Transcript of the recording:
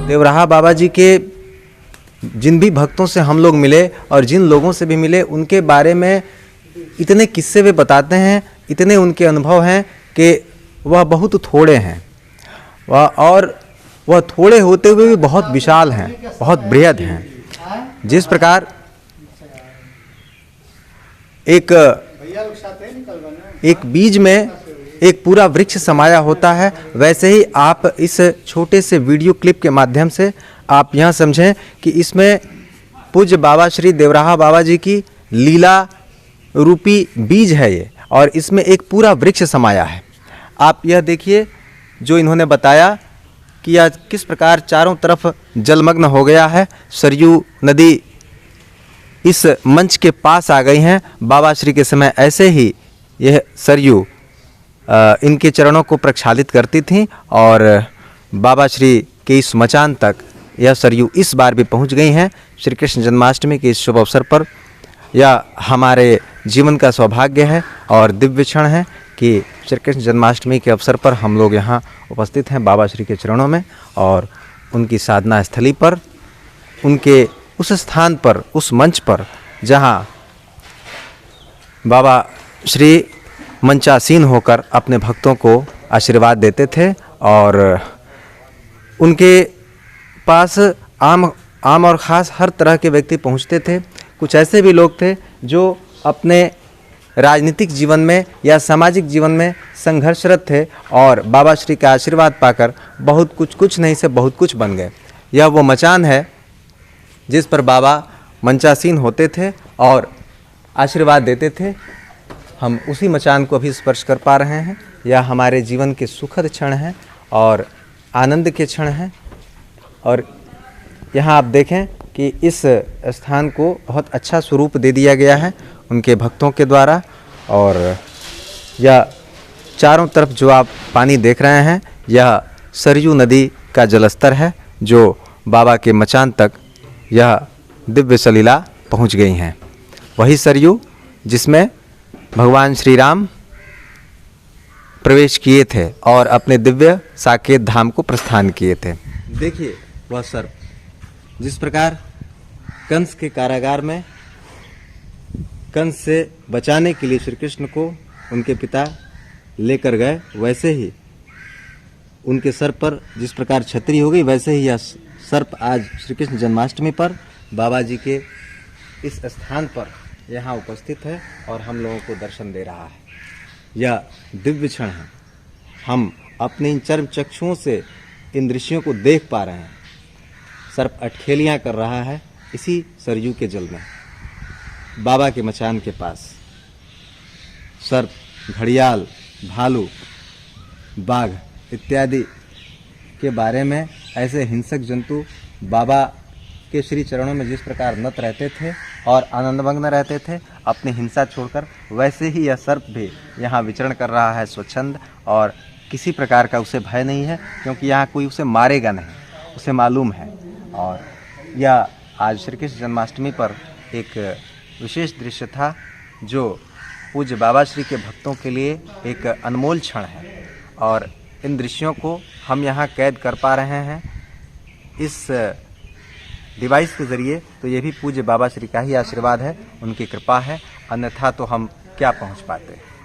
देवराहा बाबा जी के जिन भी भक्तों से हम लोग मिले और जिन लोगों से भी मिले, उनके बारे में इतने किस्से वे बताते हैं, इतने उनके अनुभव हैं कि वह बहुत थोड़े हैं, वह थोड़े होते हुए भी बहुत विशाल हैं, बहुत बृहद हैं। जिस प्रकार एक बीज में एक पूरा वृक्ष समाया होता है, वैसे ही आप इस छोटे से वीडियो क्लिप के माध्यम से आप यह समझें कि इसमें पूज्य बाबा श्री देवराहा बाबा जी की लीला रूपी बीज है ये, और इसमें एक पूरा वृक्ष समाया है। आप यह देखिए जो इन्होंने बताया कि आज किस प्रकार चारों तरफ जलमग्न हो गया है। सरयू नदी इस मंच के पास आ गई हैं। बाबा श्री के समय ऐसे ही यह सरयू इनके चरणों को प्रक्षालित करती थीं और बाबा श्री के इस मचान तक यह सरयू इस बार भी पहुंच गई हैं। श्री कृष्ण जन्माष्टमी के इस शुभ अवसर पर यह हमारे जीवन का सौभाग्य है और दिव्य क्षण है कि श्री कृष्ण जन्माष्टमी के अवसर पर हम लोग यहाँ उपस्थित हैं बाबा श्री के चरणों में, और उनकी साधना स्थली पर, उनके उस स्थान पर, उस मंच पर जहाँ बाबा श्री मंचासीन होकर अपने भक्तों को आशीर्वाद देते थे। और उनके पास आम और ख़ास हर तरह के व्यक्ति पहुंचते थे। कुछ ऐसे भी लोग थे जो अपने राजनीतिक जीवन में या सामाजिक जीवन में संघर्षरत थे और बाबा श्री का आशीर्वाद पाकर बहुत कुछ नहीं से बहुत कुछ बन गए। यह वो मचान है जिस पर बाबा मंचासीन होते थे और आशीर्वाद देते थे। हम उसी मचान को अभी स्पर्श कर पा रहे हैं। यह हमारे जीवन के सुखद क्षण हैं और आनंद के क्षण हैं। और यहाँ आप देखें कि इस स्थान को बहुत अच्छा स्वरूप दे दिया गया है उनके भक्तों के द्वारा। और यह चारों तरफ जो आप पानी देख रहे हैं, यह सरयू नदी का जलस्तर है जो बाबा के मचान तक यह दिव्य सलीला पहुँच गई हैं। वही सरयू जिसमें भगवान श्री राम प्रवेश किए थे और अपने दिव्य साकेत धाम को प्रस्थान किए थे। देखिए वह सर्प जिस प्रकार कंस के कारागार में कंस से बचाने के लिए श्री कृष्ण को उनके पिता लेकर गए, वैसे ही उनके सर पर जिस प्रकार छतरी हो गई, वैसे ही यह सर्प आज श्री कृष्ण जन्माष्टमी पर बाबा जी के इस स्थान पर यहाँ उपस्थित है और हम लोगों को दर्शन दे रहा है। यह दिव्य क्षण है। हम अपने इन चर्म चक्षुओं से इन दृश्यों को देख पा रहे हैं। सर्प अटखेलियाँ कर रहा है इसी सरयू के जल में, बाबा के मचान के पास। सर्प, घड़ियाल, भालू, बाघ इत्यादि के बारे में ऐसे हिंसक जंतु बाबा के श्री चरणों में जिस प्रकार नत रहते थे और आनंदमग्न रहते थे अपनी हिंसा छोड़कर, वैसे ही यह सर्प भी यहाँ विचरण कर रहा है स्वच्छंद, और किसी प्रकार का उसे भय नहीं है क्योंकि यहाँ कोई उसे मारेगा नहीं, उसे मालूम है। और यह आज श्री कृष्ण जन्माष्टमी पर एक विशेष दृश्य था जो पूज्य बाबा श्री के भक्तों के लिए एक अनमोल क्षण है और इन दृश्यों को हम यहाँ कैद कर पा रहे हैं इस डिवाइस के ज़रिए। तो ये भी पूज्य बाबा श्री का ही आशीर्वाद है, उनकी कृपा है, अन्यथा तो हम क्या पहुँच पाते।